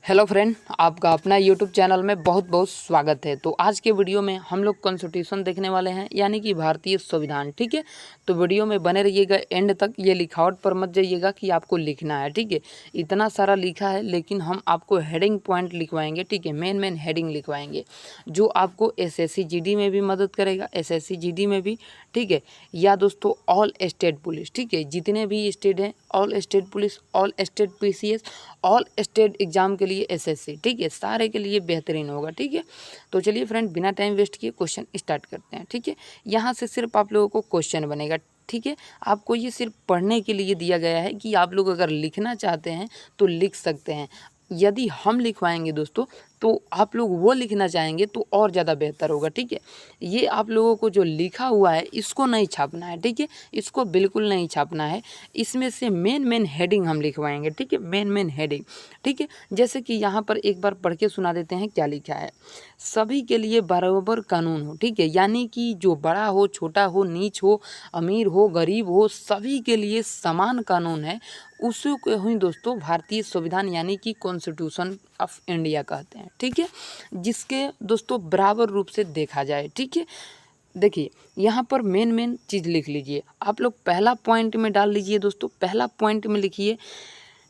Hello friend, आपका अपना YouTube channel में बहुत बहुत स्वागत है। तो आज के वीडियो में हम लोग कॉन्स्टिट्यूशन देखने वाले हैं, यानी कि भारतीय संविधान। ठीक है, तो वीडियो में बने रहिएगा एंड तक। ये लिखावट पर मत जाइएगा कि आपको लिखना है। ठीक है, इतना सारा लिखा है, लेकिन हम आपको हेडिंग पॉइंट लिखवाएंगे। ठीक है, मेन हेडिंग लिखवाएंगे जो आपको एसएससी जीडी में भी मदद करेगा, एसएससी जीडी में भी। ठीक है, या दोस्तों ऑल स्टेट पुलिस, ठीक है, जितने भी स्टेट हैं, all state police, all state PCS, all state exam के लिए एसएससी, ठीक है, सारे के लिए बेहतरीन होगा। ठीक है, तो चलिए फ्रेंड, बिना टाइम वेस्ट किए क्वेश्चन स्टार्ट करते हैं। ठीक है, यहाँ से सिर्फ आप लोगों को क्वेश्चन बनेगा। ठीक है, आपको ये सिर्फ पढ़ने के लिए दिया गया है कि आप लोग अगर लिखना चाहते हैं तो लिख सकते हैं। यदि हम लिखवाएंगे दोस्तों तो आप लोग वो लिखना चाहेंगे तो और ज़्यादा बेहतर होगा। ठीक है, ये आप लोगों को जो लिखा हुआ है इसको नहीं छापना है। ठीक है, इसको बिल्कुल नहीं छापना है। इसमें से मेन हेडिंग हम लिखवाएंगे। ठीक है, मेन हेडिंग। ठीक है, जैसे कि यहाँ पर एक बार पढ़ के सुना देते हैं क्या लिखा है। सभी के लिए बराबर कानून हो। ठीक है, यानी कि जो बड़ा हो, छोटा हो, नीच हो, अमीर हो, गरीब हो, सभी के लिए समान कानून है। उसी को ही दोस्तों भारतीय संविधान यानी कि कॉन्स्टिट्यूशन ऑफ इंडिया कहते हैं। ठीक है, जिसके दोस्तों बराबर रूप से देखा जाए। ठीक है, देखिए यहाँ पर मेन चीज़ लिख लीजिए। आप लोग पहला पॉइंट में डाल लीजिए दोस्तों, पहला पॉइंट में लिखिए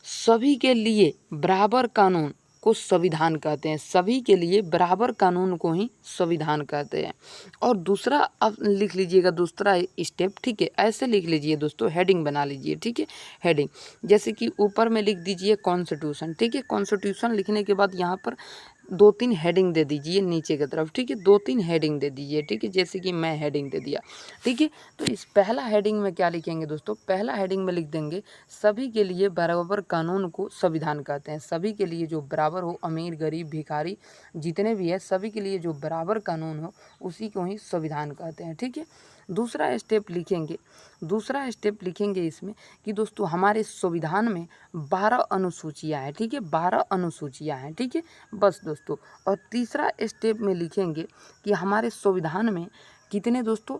सभी के लिए बराबर कानून को संविधान कहते हैं। सभी के लिए बराबर कानून को ही संविधान कहते हैं। और दूसरा अब लिख लीजिएगा, दूसरा स्टेप। ठीक है, ऐसे लिख लीजिए दोस्तों, हेडिंग बना लीजिए। ठीक है, हेडिंग जैसे कि ऊपर में लिख दीजिए कॉन्स्टिट्यूशन। ठीक है, कॉन्स्टिट्यूशन लिखने के बाद यहाँ पर 2-3 हेडिंग दे दीजिए नीचे की तरफ। ठीक है, 2-3 हेडिंग दे दीजिए। ठीक है, जैसे कि मैं हेडिंग दे दिया। ठीक है, तो इस पहला हेडिंग में क्या लिखेंगे दोस्तों, पहला हेडिंग में लिख देंगे सभी के लिए बराबर कानून को संविधान कहते हैं। सभी के लिए जो बराबर हो, अमीर गरीब भिखारी जितने भी है, सभी के लिए जो बराबर कानून हो उसी को ही संविधान कहते हैं। ठीक है, दूसरा स्टेप लिखेंगे इसमें कि दोस्तों हमारे संविधान में 12 अनुसूचियाँ हैं। ठीक है, 12 अनुसूचियाँ हैं। ठीक है, बस दोस्तों। और तीसरा स्टेप में लिखेंगे कि हमारे संविधान में कितने दोस्तों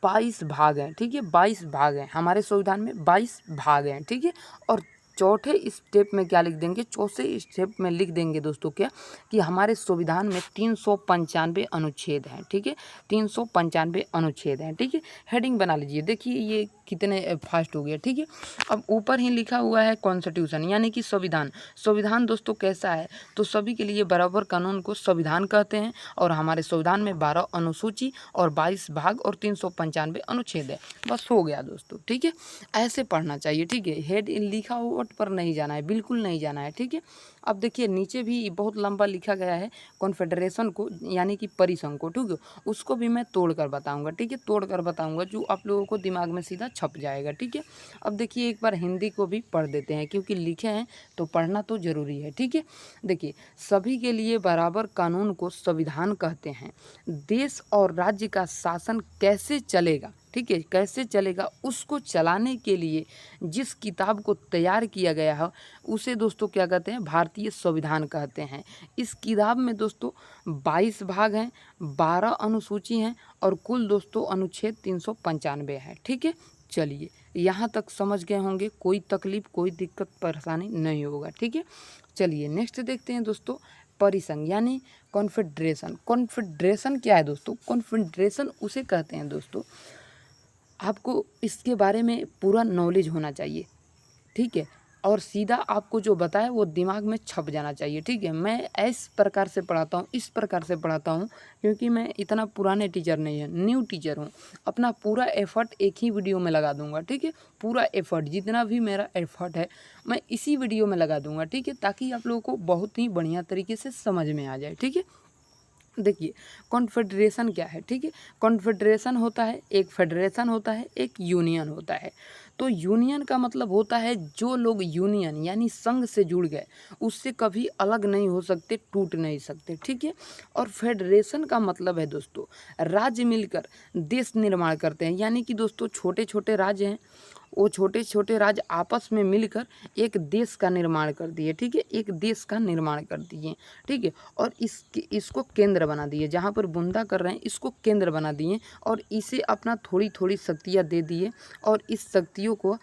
22 भाग हैं। ठीक है, 22 भाग हैं हमारे संविधान में, 22 भाग हैं। ठीक है, और चौथे स्टेप में क्या लिख देंगे, चौथे स्टेप में लिख देंगे दोस्तों क्या कि हमारे संविधान में 395 अनुच्छेद हैं। ठीक है, 395 अनुच्छेद हैं। ठीक है, हेडिंग बना लीजिए। देखिए ये कितने फास्ट हो गया। ठीक है, अब ऊपर ही लिखा हुआ है कॉन्स्टिट्यूशन यानी कि संविधान। संविधान दोस्तों कैसा है, तो सभी के लिए बराबर कानून को संविधान कहते हैं। और हमारे संविधान में 12 अनुसूची और 22 भाग और 395 अनुच्छेद है। बस हो गया दोस्तों। ठीक है, ऐसे पढ़ना चाहिए। ठीक है, हेड लिखा हुआ पर नहीं जाना है, बिल्कुल नहीं जाना है। ठीक है, अब देखिए नीचे भी बहुत लंबा लिखा गया है कॉन्फेडरेशन को यानी कि परिसंघ को। ठीक है, उसको भी मैं तोड़ कर बताऊंगा। ठीक है, तोड़ कर बताऊंगा जो आप लोगों को दिमाग में सीधा छप जाएगा। ठीक है, अब देखिए एक बार हिंदी को भी पढ़ देते हैं क्योंकि लिखे हैं तो पढ़ना तो ज़रूरी है। ठीक है, देखिए सभी के लिए बराबर कानून को संविधान कहते हैं। देश और राज्य का शासन कैसे चलेगा, ठीक है, कैसे चलेगा, उसको चलाने के लिए जिस किताब को तैयार किया गया है उसे दोस्तों क्या कहते हैं, भारतीय संविधान कहते हैं। इस किताब में दोस्तों 22 भाग हैं, 12 अनुसूची हैं और कुल दोस्तों अनुच्छेद 395 है। ठीक है, चलिए यहाँ तक समझ गए होंगे, कोई तकलीफ कोई दिक्कत परेशानी नहीं होगा। ठीक है, चलिए नेक्स्ट देखते हैं दोस्तों, परिसंघ यानी कॉन्फेडरेशन। कॉन्फेडरेशन क्या है दोस्तों, कॉन्फेडरेशन उसे कहते हैं दोस्तों, आपको इसके बारे में पूरा नॉलेज होना चाहिए। ठीक है, और सीधा आपको जो बताए वो दिमाग में छप जाना चाहिए। ठीक है, मैं इस प्रकार से पढ़ाता हूँ, इस प्रकार से पढ़ाता हूँ क्योंकि मैं इतना पुराने टीचर नहीं है, न्यू टीचर हूँ। अपना पूरा एफर्ट एक ही वीडियो में लगा दूंगा। ठीक है, पूरा एफर्ट जितना भी मेरा एफर्ट है मैं इसी वीडियो में लगा दूंगा। ठीक है, ताकि आप लोगों को बहुत ही बढ़िया तरीके से समझ में आ जाए। ठीक है, देखिए कॉन्फेडरेशन क्या है। ठीक है, कॉन्फेडरेशन होता है एक फेडरेशन होता है, एक यूनियन होता है। तो यूनियन का मतलब होता है जो लोग यूनियन यानी संघ से जुड़ गए उससे कभी अलग नहीं हो सकते, टूट नहीं सकते। ठीक है, और फेडरेशन का मतलब है दोस्तों राज्य मिलकर देश निर्माण करते हैं। यानी कि दोस्तों छोटे छोटे राज्य हैं, वो छोटे छोटे राज्य आपस में मिलकर एक देश का निर्माण कर दिए। ठीक है, एक देश का निर्माण कर दिए। ठीक है, और इसको केंद्र बना दिए, जहाँ पर बुंदा कर रहे हैं इसको केंद्र बना दिए और इसे अपना थोड़ी थोड़ी शक्तियाँ दे दिए और इस शक्तियों को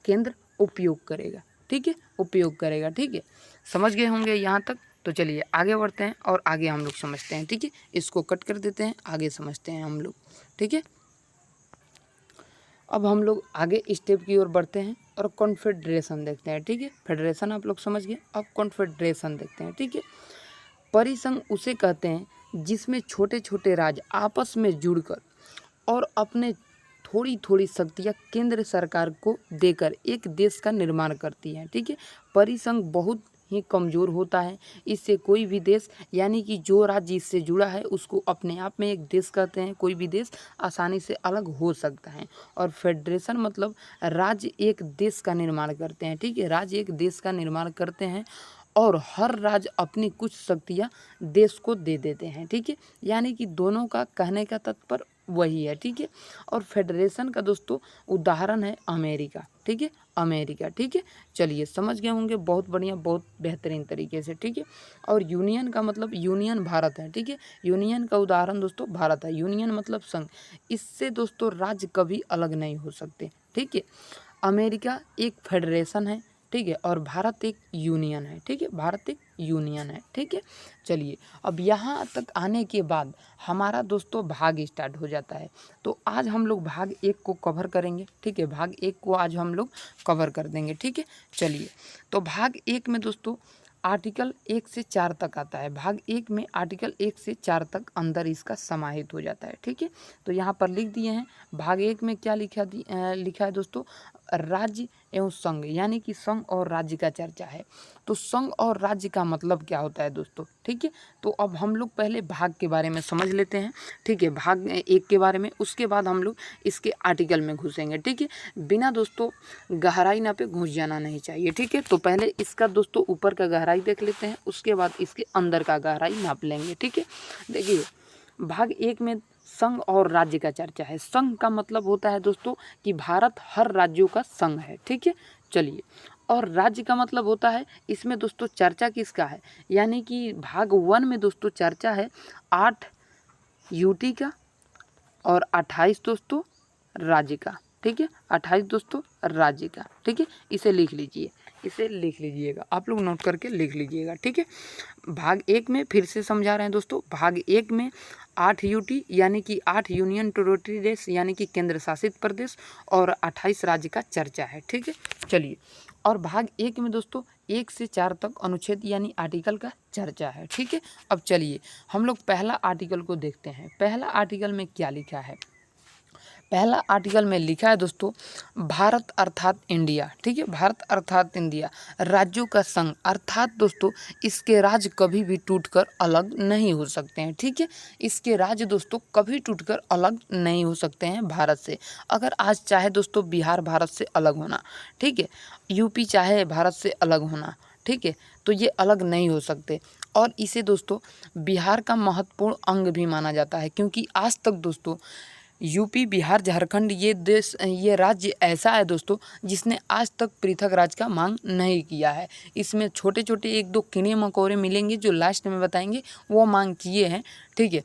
केंद्र उपयोग करेगा। ठीक है, उपयोग करेगा। ठीक है, समझ गए होंगे यहाँ तक। तो चलिए आगे बढ़ते हैं और आगे हम लोग समझते हैं। ठीक है, इसको कट कर देते हैं, आगे समझते हैं हम लोग। ठीक है, अब हम लोग आगे स्टेप की ओर बढ़ते हैं और कॉन्फेडरेशन देखते हैं। ठीक है, फेडरेशन आप लोग समझ गए, अब कॉन्फेडरेशन देखते हैं। ठीक है, परिसंघ उसे कहते हैं जिसमें छोटे छोटे राज्य आपस में जुड़कर और अपने थोड़ी थोड़ी शक्तियाँ केंद्र सरकार को देकर एक देश का निर्माण करती हैं। ठीक है, परिसंघ बहुत ही कमज़ोर होता है, इससे कोई भी देश यानी कि जो राज्य इससे जुड़ा है उसको अपने आप में एक देश कहते हैं। कोई भी देश आसानी से अलग हो सकता है। और फेडरेशन मतलब राज्य एक देश का निर्माण करते हैं। ठीक है, राज्य एक देश का निर्माण करते हैं और हर राज्य अपनी कुछ शक्तियाँ देश को दे देते हैं। ठीक है, यानी कि दोनों का कहने का तात्पर्य वही है। ठीक है, और फेडरेशन का दोस्तों उदाहरण है अमेरिका। ठीक है, अमेरिका। ठीक है, चलिए समझ गए होंगे, बहुत बढ़िया, बहुत बेहतरीन तरीके से। ठीक है, और यूनियन का मतलब यूनियन भारत है। ठीक है, यूनियन का उदाहरण दोस्तों भारत है। यूनियन मतलब संघ, इससे दोस्तों राज्य कभी अलग नहीं हो सकते। ठीक है, अमेरिका एक फेडरेशन है। ठीक है, और भारत एक यूनियन है। ठीक है, भारत एक यूनियन है। ठीक है, चलिए अब यहाँ तक आने के बाद हमारा दोस्तों भाग स्टार्ट हो जाता है। तो आज हम लोग भाग 1 को कवर करेंगे। ठीक है, भाग 1 को आज हम लोग कवर कर देंगे। ठीक है, चलिए तो भाग 1 में दोस्तों आर्टिकल 1 से 4 तक आता है। भाग 1 में आर्टिकल 1 से 4 तक अंदर इसका समाहित हो जाता है। ठीक है, तो यहाँ पर लिख दिए हैं भाग 1 में क्या लिखा है दोस्तों, राज्य एवं संघ, यानी कि संघ और राज्य का चर्चा है। तो संघ और राज्य का मतलब क्या होता है दोस्तों। ठीक है, तो अब हम लोग पहले भाग के बारे में समझ लेते हैं। ठीक है, भाग 1 के बारे में, उसके बाद हम लोग इसके आर्टिकल में घुसेंगे। ठीक है, बिना दोस्तों गहराई ना पे घुस जाना नहीं चाहिए। ठीक है, तो पहले इसका दोस्तों ऊपर का गहराई देख लेते हैं, उसके बाद इसके अंदर का गहराई नाप लेंगे। ठीक है, देखिए भाग 1 में संघ और राज्य का चर्चा है। संघ का मतलब होता है दोस्तों कि भारत हर राज्यों का संघ है। ठीक है, चलिए, और राज्य का मतलब होता है, इसमें दोस्तों चर्चा किसका है, यानी कि भाग 1 में दोस्तों चर्चा है 8 यूटी का और 28 दोस्तों राज्य का। ठीक है, 28 दोस्तों राज्य का। ठीक है, इसे लिख लीजिए, इसे लिख लीजिएगा, आप लोग नोट करके लिख लीजिएगा। ठीक है, भाग 1 में फिर से समझा रहे हैं दोस्तों, भाग 1 में 8 यूटी यानी कि 8 यूनियन टेरिटरीज यानी कि केंद्र शासित प्रदेश और 28 राज्य का चर्चा है। ठीक है, चलिए, और भाग 1 में दोस्तों 1 से 4 तक अनुच्छेद यानी आर्टिकल का चर्चा है। ठीक है, अब चलिए हम लोग पहला आर्टिकल को देखते हैं। पहला आर्टिकल में क्या लिखा है, पहला आर्टिकल में लिखा है दोस्तों भारत अर्थात इंडिया। ठीक है, भारत अर्थात इंडिया राज्यों का संघ, अर्थात दोस्तों इसके राज्य कभी भी टूटकर अलग नहीं हो सकते हैं। ठीक है, इसके राज्य दोस्तों कभी टूटकर अलग नहीं हो सकते हैं भारत से। अगर आज चाहे दोस्तों बिहार भारत से अलग होना, ठीक है, यूपी चाहे भारत से अलग होना, ठीक है, तो ये अलग नहीं हो सकते। और इसे दोस्तों बिहार का महत्वपूर्ण अंग भी माना जाता है, क्योंकि आज तक दोस्तों यूपी, बिहार, झारखंड ये राज्य ऐसा है दोस्तों जिसने आज तक पृथक राज्य का मांग नहीं किया है। इसमें छोटे छोटे 1-2 कीड़े मकोड़े मिलेंगे जो लास्ट में बताएंगे, वो मांग किए हैं। ठीक है,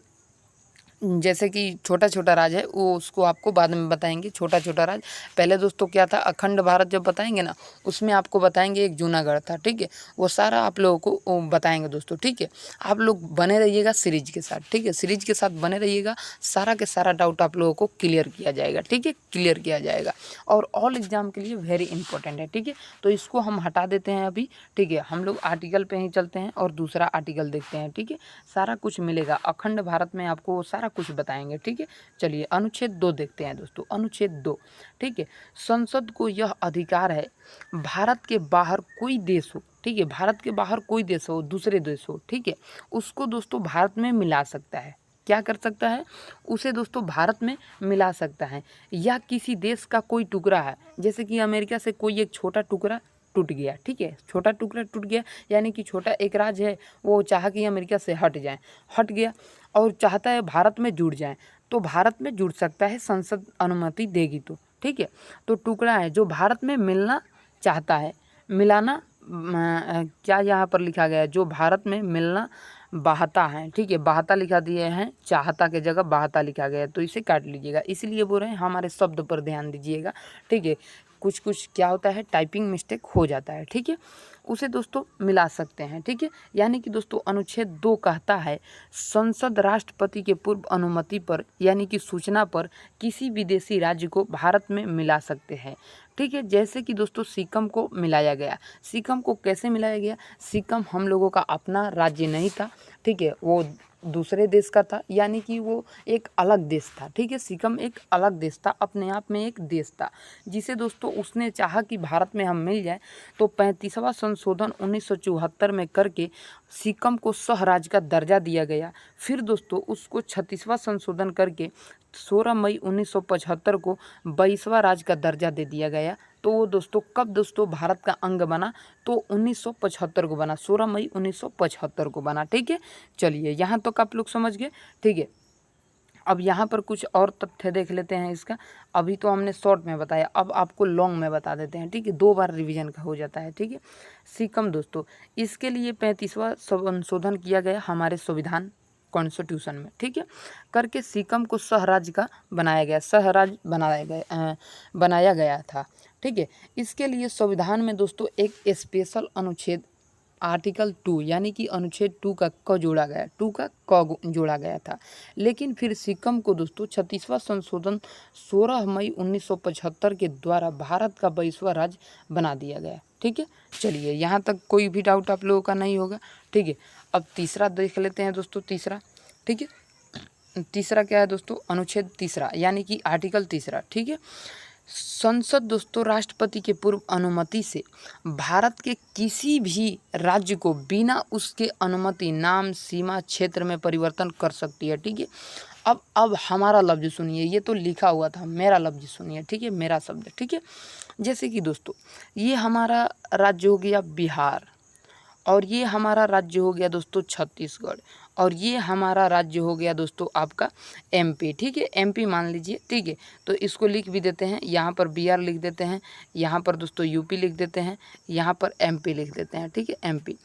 जैसे कि छोटा छोटा राज्य है वो उसको आपको बाद में बताएंगे। छोटा छोटा राज्य पहले दोस्तों क्या था, अखंड भारत जब बताएंगे ना, उसमें आपको बताएंगे एक जूनागढ़ था। ठीक है, वो सारा आप लोगों को बताएंगे दोस्तों। ठीक है, आप लोग बने रहिएगा सीरीज के साथ। ठीक है, सीरीज के साथ बने रहिएगा, सारा के सारा डाउट आप लोगों को क्लियर किया जाएगा। ठीक है, क्लियर किया जाएगा, और ऑल एग्जाम के लिए वेरी इंपॉर्टेंट है। ठीक है, तो इसको हम हटा देते हैं अभी। ठीक है, हम लोग आर्टिकल पे ही चलते हैं और दूसरा आर्टिकल देखते हैं। ठीक है, सारा कुछ मिलेगा अखंड भारत में, आपको सारा कुछ बताएंगे। ठीक है, चलिए अनुच्छेद 2 देखते हैं दोस्तों। अनुच्छेद 2, ठीक है, संसद को यह अधिकार है भारत के बाहर कोई देश हो, ठीक है, भारत के बाहर कोई देश हो, दूसरे देश हो, ठीक है, उसको दोस्तों भारत में मिला सकता है। क्या कर सकता है, उसे दोस्तों भारत में मिला सकता है। या किसी देश का कोई टुकड़ा है, जैसे कि अमेरिका से कोई एक छोटा टुकड़ा टूट गया, ठीक है, छोटा टुकड़ा टूट गया, यानी कि छोटा एक राज्य है, वो चाह कि अमेरिका से हट जाए, हट गया और चाहता है भारत में जुड़ जाए, तो भारत में जुड़ सकता है, संसद अनुमति देगी तो। ठीक है, तो टुकड़ा है जो भारत में मिलना चाहता है, मिलाना क्या यहाँ पर लिखा गया है, जो भारत में मिलना बाहता है। ठीक है, बाहता लिखा दिए हैं, चाहता के जगह बाहता लिखा गया है, तो इसे काट लीजिएगा। इसलिए बोल रहे हैं हमारे शब्द पर ध्यान दीजिएगा। ठीक है, कुछ कुछ क्या होता है, टाइपिंग मिस्टेक हो जाता है, ठीक है, उसे दोस्तों मिला सकते हैं, ठीक है। यानी कि दोस्तों अनुच्छेद 2 कहता है संसद राष्ट्रपति के पूर्व अनुमति पर यानी कि सूचना पर किसी विदेशी राज्य को भारत में मिला सकते हैं, ठीक है। जैसे कि दोस्तों सिक्किम को मिलाया गया। सिक्किम को कैसे मिलाया गया? सिक्किम हम लोगों का अपना राज्य नहीं था, ठीक है, वो दूसरे देश का था, यानी कि वो एक अलग देश था, ठीक है। सिक्किम एक अलग देश था, अपने आप में एक देश था, जिसे दोस्तों उसने चाहा कि भारत में हम मिल जाए, तो 35वां संशोधन 1974 में करके सिक्किम को सह राज्य का दर्जा दिया गया। फिर दोस्तों उसको 36वां संशोधन करके 16 मई 1975 को 22वां राज्य का दर्जा दे दिया गया। तो वो दोस्तों कब दोस्तों भारत का अंग बना? तो 1975 को बना, 16 मई 1975 को बना, ठीक है। चलिए यहाँ तक आप लोग समझ गए, ठीक है। अब यहाँ पर कुछ और तथ्य देख लेते हैं इसका। अभी तो हमने शॉर्ट में बताया, अब आपको लॉन्ग में बता देते हैं, ठीक है, 2 बार रिवीजन का हो जाता है, ठीक है। सिक्किम दोस्तों, इसके लिए 35वां संशोधन किया गया हमारे संविधान कॉन्स्टिट्यूशन में, ठीक है, करके सिक्किम को सह राज्य का बनाया गया, सह राज्य बनाया गया था, ठीक है। इसके लिए संविधान में दोस्तों एक स्पेशल अनुच्छेद आर्टिकल 2 यानी कि अनुच्छेद 2 का क जोड़ा गया, 2 का क जोड़ा गया था। लेकिन फिर सिक्किम को दोस्तों 36वां संशोधन 16 मई 1975 के द्वारा भारत का 22वां राज्य बना दिया गया, ठीक है। चलिए यहाँ तक कोई भी डाउट आप लोगों का नहीं होगा, ठीक है। अब तीसरा देख लेते हैं दोस्तों, तीसरा, ठीक है। तीसरा क्या है दोस्तों? अनुच्छेद तीसरा यानी कि आर्टिकल तीसरा, ठीक है। संसद दोस्तों राष्ट्रपति के पूर्व अनुमति से भारत के किसी भी राज्य को बिना उसके अनुमति नाम, सीमा, क्षेत्र में परिवर्तन कर सकती है, ठीक है। अब हमारा लफ्ज़ सुनिए, ये तो लिखा हुआ था, मेरा लफ्ज़ सुनिए, ठीक है, मेरा शब्द, ठीक है। जैसे कि दोस्तों ये हमारा राज्य हो गया बिहार, और ये हमारा राज्य हो गया दोस्तों छत्तीसगढ़, और ये हमारा राज्य हो गया दोस्तों आपका एमपी, ठीक है, एमपी मान लीजिए, ठीक है। तो इसको लिख भी देते हैं, यहाँ पर बिहार लिख देते हैं, यहाँ पर दोस्तों यूपी लिख देते हैं, यहाँ पर एमपी लिख देते हैं, ठीक है, एमपी।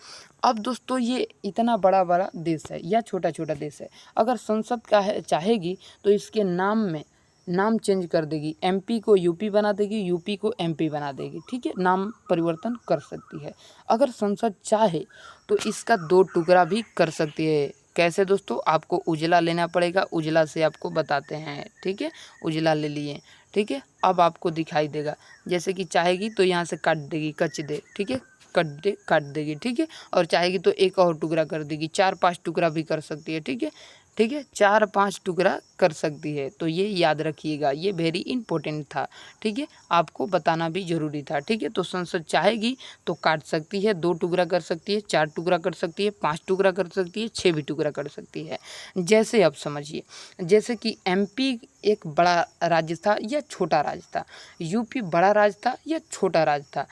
अब दोस्तों ये इतना बड़ा बड़ा देश है या छोटा छोटा देश है, अगर संसद का है चाहेगी तो इसके नाम में नाम चेंज कर देगी, एमपी को यूपी बना देगी, यूपी को एमपी बना देगी, ठीक है, नाम परिवर्तन कर सकती है। अगर संसद चाहे तो इसका 2 टुकड़ा भी कर सकती है। कैसे दोस्तों? आपको उजला लेना पड़ेगा, उजला से आपको बताते हैं, ठीक है, उजला ले लिए, ठीक है। अब आपको दिखाई देगा, जैसे कि चाहेगी तो यहाँ से काट देगी, कच दे, ठीक है, काट देगी, ठीक है। और चाहेगी तो एक और टुकड़ा कर देगी, 4-5 टुकड़ा भी कर सकती है, ठीक है, ठीक है, 4-5 टुकड़ा कर सकती है। तो ये याद रखिएगा, ये वेरी इंपॉर्टेंट था, ठीक है, आपको बताना भी ज़रूरी था, ठीक है। तो संसद चाहेगी तो काट सकती है, 2 टुकड़ा कर सकती है, 4 टुकड़ा कर सकती है, 5 टुकड़ा कर सकती है, 6 भी टुकड़ा कर सकती है। जैसे आप समझिए, जैसे कि एमपी एक बड़ा राज्य था या छोटा राज्य था, यूपी बड़ा राज्य था या छोटा राज्य था,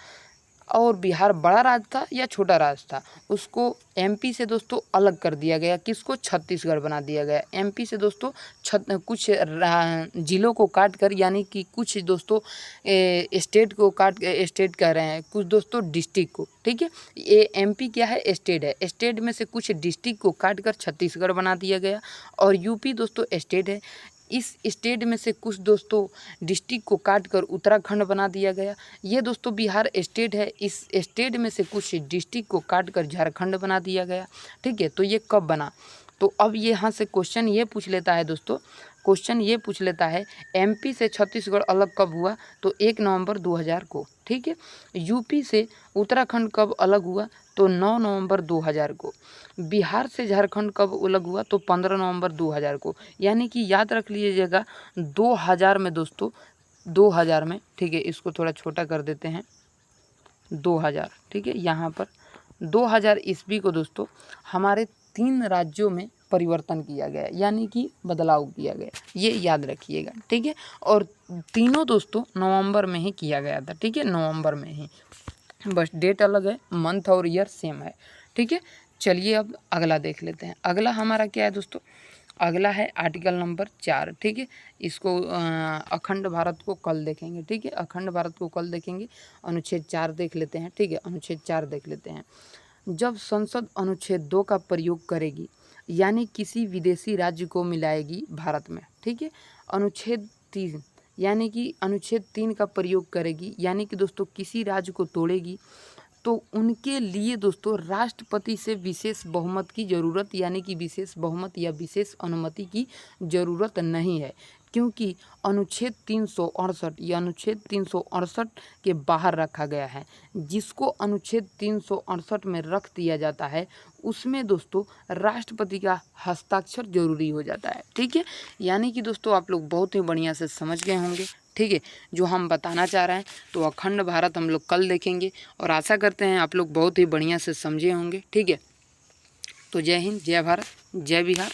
और बिहार बड़ा राज्य था या छोटा राज्य था, उसको एमपी से दोस्तों अलग कर दिया गया, किसको? छत्तीसगढ़ बना दिया गया। एमपी से दोस्तों कुछ जिलों को काट कर, यानी कि कुछ दोस्तों स्टेट को काट, स्टेट कह रहे हैं, कुछ दोस्तों डिस्ट्रिक्ट को, ठीक है। ये एमपी क्या है? स्टेट है, स्टेट में से कुछ डिस्ट्रिक्ट को काट कर छत्तीसगढ़ बना दिया गया। और यूपी दोस्तों स्टेट है, इस स्टेट में से कुछ दोस्तों डिस्ट्रिक्ट को काट कर उत्तराखंड बना दिया गया। ये दोस्तों बिहार स्टेट है, इस स्टेट में से कुछ डिस्ट्रिक्ट को काट कर झारखंड बना दिया गया, ठीक है। तो ये कब बना? तो अब यहाँ से क्वेश्चन ये पूछ लेता है दोस्तों, क्वेश्चन ये पूछ लेता है एमपी से छत्तीसगढ़ अलग कब हुआ? तो 1 नवंबर 2000 को, ठीक है। यूपी से उत्तराखंड कब अलग हुआ? तो 9 नवंबर 2000 को। बिहार से झारखंड कब अलग हुआ? तो 15 नवंबर 2000 को। यानी कि याद रख लीजिएगा 2000 में दोस्तों, 2000 में, ठीक है, इसको थोड़ा छोटा कर देते हैं, 2000, ठीक है, यहाँ पर 2000 ईस्वी को दोस्तों हमारे 3 राज्यों में परिवर्तन किया गया, यानी कि बदलाव किया गया, ये याद रखिएगा, ठीक है। और तीनों दोस्तों नवंबर में ही किया गया था, ठीक है, नवंबर में ही, बस डेट अलग है, मंथ और ईयर सेम है, ठीक है। चलिए अब अगला देख लेते हैं। अगला हमारा क्या है दोस्तों? अगला है आर्टिकल नंबर 4, ठीक है। इसको अखंड भारत को कल देखेंगे, ठीक है, अखंड भारत को कल देखेंगे। अनुच्छेद 4 देख लेते हैं, ठीक है, अनुच्छेद 4 देख लेते हैं। जब संसद अनुच्छेद 2 का प्रयोग करेगी, यानी किसी विदेशी राज्य को मिलाएगी भारत में, ठीक है। अनुच्छेद 3 यानी कि अनुच्छेद 3 का प्रयोग करेगी, यानी कि दोस्तों किसी राज्य को तोड़ेगी, तो उनके लिए दोस्तो68 राष्ट्रपति से विशेष बहुमत की ज़रूरत, यानी कि विशेष बहुमत या विशेष अनुमति की ज़रूरत नहीं है, क्योंकि अनुच्छेद 368 या अनुच्छेद 368 के बाहर रखा गया है। जिसको अनुच्छेद 368 में रख दिया जाता है उसमें दोस्तों राष्ट्रपति का हस्ताक्षर जरूरी हो जाता है। ठीक है, यानी कि दोस्तों आप लोग बहुत ही बढ़िया से समझ गए होंगे। ठीक है, जो हम बताना चाह रहे हैं तो अखंड भारत हम लोग कल देखेंगे और आशा करते हैं आप लोग बहुत ही बढ़िया से समझे होंगे। ठीक है, तो जय हिंद, जय भारत, जय बिहार।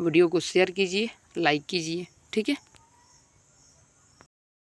वीडियो को शेयर कीजिए, लाइक कीजिए। ठीक है।